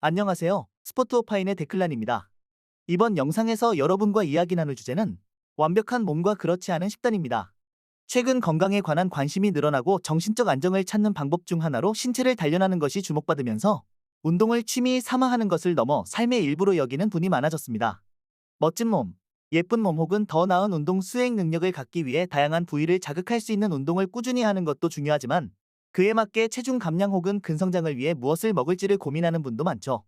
안녕하세요. 스포트오파인의 데클란입니다. 이번 영상에서 여러분과 이야기 나눌 주제는 완벽한 몸과 그렇지 않은 식단입니다. 최근 건강에 관한 관심이 늘어나고 정신적 안정을 찾는 방법 중 하나로 신체를 단련하는 것이 주목받으면서 운동을 취미 삼아 하는 것을 넘어 삶의 일부로 여기는 분이 많아졌습니다. 멋진 몸, 예쁜 몸 혹은 더 나은 운동 수행 능력을 갖기 위해 다양한 부위를 자극할 수 있는 운동을 꾸준히 하는 것도 중요하지만 그에 맞게 체중 감량 혹은 근성장을 위해 무엇을 먹을지를 고민하는 분도 많죠.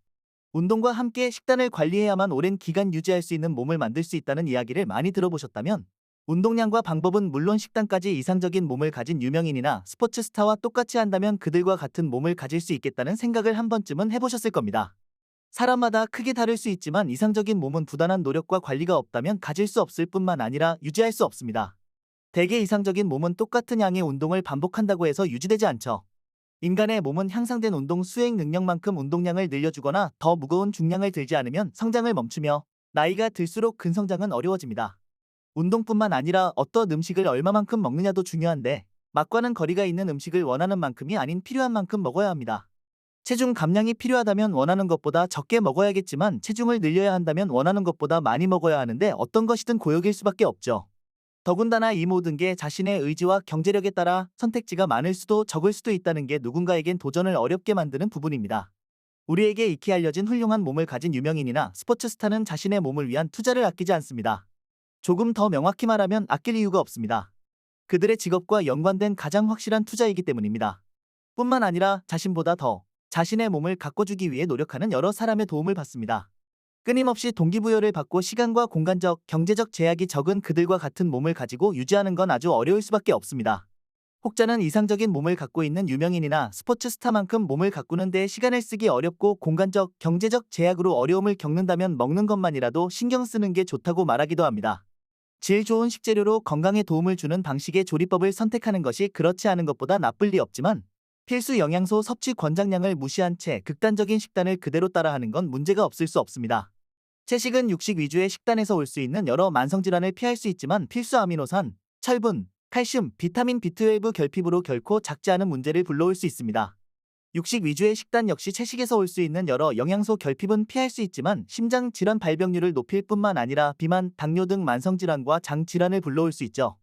운동과 함께 식단을 관리해야만 오랜 기간 유지할 수 있는 몸을 만들 수 있다는 이야기를 많이 들어보셨다면 운동량과 방법은 물론 식단까지 이상적인 몸을 가진 유명인이나 스포츠 스타와 똑같이 한다면 그들과 같은 몸을 가질 수 있겠다는 생각을 한 번쯤은 해보셨을 겁니다. 사람마다 크게 다를 수 있지만 이상적인 몸은 부단한 노력과 관리가 없다면 가질 수 없을 뿐만 아니라 유지할 수 없습니다. 대개 이상적인 몸은 똑같은 양의 운동을 반복한다고 해서 유지되지 않죠. 인간의 몸은 향상된 운동 수행 능력만큼 운동량을 늘려주거나 더 무거운 중량을 들지 않으면 성장을 멈추며 나이가 들수록 근성장은 어려워집니다. 운동뿐만 아니라 어떤 음식을 얼마만큼 먹느냐도 중요한데 맛과는 거리가 있는 음식을 원하는 만큼이 아닌 필요한 만큼 먹어야 합니다. 체중 감량이 필요하다면 원하는 것보다 적게 먹어야겠지만 체중을 늘려야 한다면 원하는 것보다 많이 먹어야 하는데 어떤 것이든 고역일 수밖에 없죠. 더군다나 이 모든 게 자신의 의지와 경제력에 따라 선택지가 많을 수도 적을 수도 있다는 게 누군가에겐 도전을 어렵게 만드는 부분입니다. 우리에게 익히 알려진 훌륭한 몸을 가진 유명인이나 스포츠 스타는 자신의 몸을 위한 투자를 아끼지 않습니다. 조금 더 명확히 말하면 아낄 이유가 없습니다. 그들의 직업과 연관된 가장 확실한 투자이기 때문입니다. 뿐만 아니라 자신보다 더 자신의 몸을 가꿔주기 위해 노력하는 여러 사람의 도움을 받습니다. 끊임없이 동기부여를 받고 시간과 공간적, 경제적 제약이 적은 그들과 같은 몸을 가지고 유지하는 건 아주 어려울 수밖에 없습니다. 혹자는 이상적인 몸을 갖고 있는 유명인이나 스포츠 스타만큼 몸을 가꾸는 데 시간을 쓰기 어렵고 공간적, 경제적 제약으로 어려움을 겪는다면 먹는 것만이라도 신경 쓰는 게 좋다고 말하기도 합니다. 질 좋은 식재료로 건강에 도움을 주는 방식의 조리법을 선택하는 것이 그렇지 않은 것보다 나쁠 리 없지만 필수 영양소 섭취 권장량을 무시한 채 극단적인 식단을 그대로 따라하는 건 문제가 없을 수 없습니다. 채식은 육식 위주의 식단에서 올 수 있는 여러 만성질환을 피할 수 있지만 필수 아미노산, 철분, 칼슘, 비타민 B12 결핍으로 결코 작지 않은 문제를 불러올 수 있습니다. 육식 위주의 식단 역시 채식에서 올 수 있는 여러 영양소 결핍은 피할 수 있지만 심장 질환 발병률을 높일 뿐만 아니라 비만, 당뇨 등 만성질환과 장 질환을 불러올 수 있죠.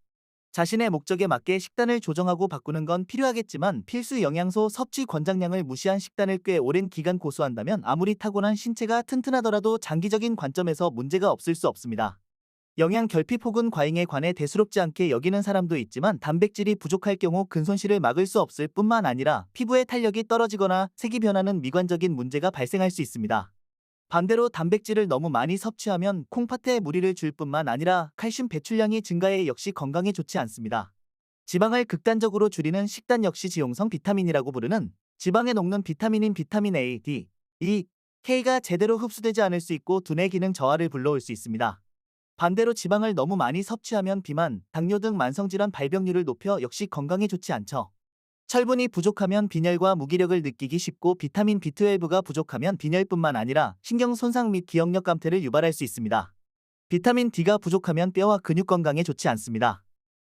자신의 목적에 맞게 식단을 조정하고 바꾸는 건 필요하겠지만 필수 영양소 섭취 권장량을 무시한 식단을 꽤 오랜 기간 고수한다면 아무리 타고난 신체가 튼튼하더라도 장기적인 관점에서 문제가 없을 수 없습니다. 영양 결핍 혹은 과잉에 관해 대수롭지 않게 여기는 사람도 있지만 단백질이 부족할 경우 근손실을 막을 수 없을 뿐만 아니라 피부의 탄력이 떨어지거나 색이 변하는 미관적인 문제가 발생할 수 있습니다. 반대로 단백질을 너무 많이 섭취하면 콩팥에 무리를 줄 뿐만 아니라 칼슘 배출량이 증가해 역시 건강에 좋지 않습니다. 지방을 극단적으로 줄이는 식단 역시 지용성 비타민이라고 부르는 지방에 녹는 비타민인 비타민 A, D, E, K가 제대로 흡수되지 않을 수 있고 두뇌 기능 저하를 불러올 수 있습니다. 반대로 지방을 너무 많이 섭취하면 비만, 당뇨 등 만성질환 발병률을 높여 역시 건강에 좋지 않죠. 철분이 부족하면 빈혈과 무기력을 느끼기 쉽고 비타민 B12가 부족하면 빈혈뿐만 아니라 신경 손상 및 기억력 감퇴를 유발할 수 있습니다. 비타민 D가 부족하면 뼈와 근육 건강에 좋지 않습니다.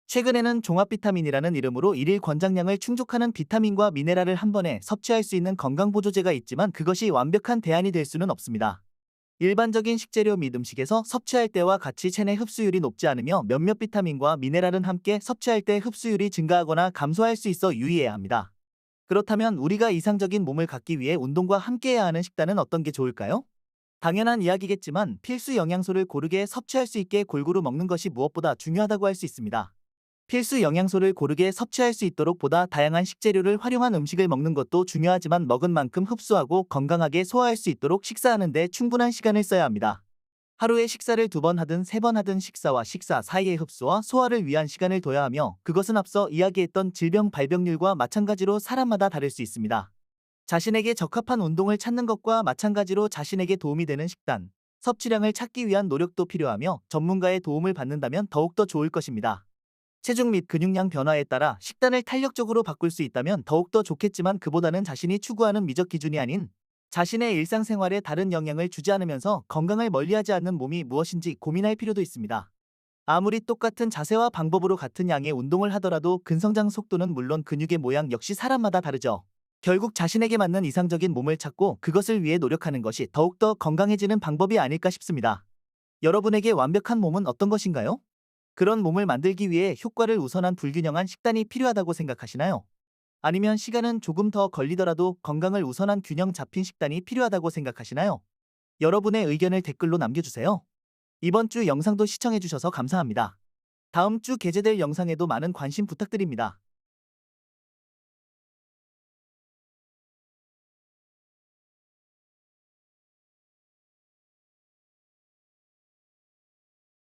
최근에는 종합 비타민이라는 이름으로 일일 권장량을 충족하는 비타민과 미네랄을 한 번에 섭취할 수 있는 건강보조제가 있지만 그것이 완벽한 대안이 될 수는 없습니다. 일반적인 식재료 및 음식에서 섭취할 때와 같이 체내 흡수율이 높지 않으며 몇몇 비타민과 미네랄은 함께 섭취할 때 흡수율이 증가하거나 감소할 수 있어 유의해야 합니다. 그렇다면 우리가 이상적인 몸을 갖기 위해 운동과 함께해야 하는 식단은 어떤 게 좋을까요? 당연한 이야기겠지만 필수 영양소를 고르게 섭취할 수 있게 골고루 먹는 것이 무엇보다 중요하다고 할 수 있습니다. 필수 영양소를 고르게 섭취할 수 있도록 보다 다양한 식재료를 활용한 음식을 먹는 것도 중요하지만 먹은 만큼 흡수하고 건강하게 소화할 수 있도록 식사하는 데 충분한 시간을 써야 합니다. 하루에 식사를 2번 하든 3번 하든 식사와 식사 사이의 흡수와 소화를 위한 시간을 둬야 하며 그것은 앞서 이야기했던 질병 발병률과 마찬가지로 사람마다 다를 수 있습니다. 자신에게 적합한 운동을 찾는 것과 마찬가지로 자신에게 도움이 되는 식단, 섭취량을 찾기 위한 노력도 필요하며 전문가의 도움을 받는다면 더욱더 좋을 것입니다. 체중 및 근육량 변화에 따라 식단을 탄력적으로 바꿀 수 있다면 더욱더 좋겠지만 그보다는 자신이 추구하는 미적 기준이 아닌 자신의 일상생활에 다른 영향을 주지 않으면서 건강을 멀리하지 않는 몸이 무엇인지 고민할 필요도 있습니다. 아무리 똑같은 자세와 방법으로 같은 양의 운동을 하더라도 근성장 속도는 물론 근육의 모양 역시 사람마다 다르죠. 결국 자신에게 맞는 이상적인 몸을 찾고 그것을 위해 노력하는 것이 더욱더 건강해지는 방법이 아닐까 싶습니다. 여러분에게 완벽한 몸은 어떤 것인가요? 그런 몸을 만들기 위해 효과를 우선한 불균형한 식단이 필요하다고 생각하시나요? 아니면 시간은 조금 더 걸리더라도 건강을 우선한 균형 잡힌 식단이 필요하다고 생각하시나요? 여러분의 의견을 댓글로 남겨주세요. 이번 주 영상도 시청해주셔서 감사합니다. 다음 주 게재될 영상에도 많은 관심 부탁드립니다.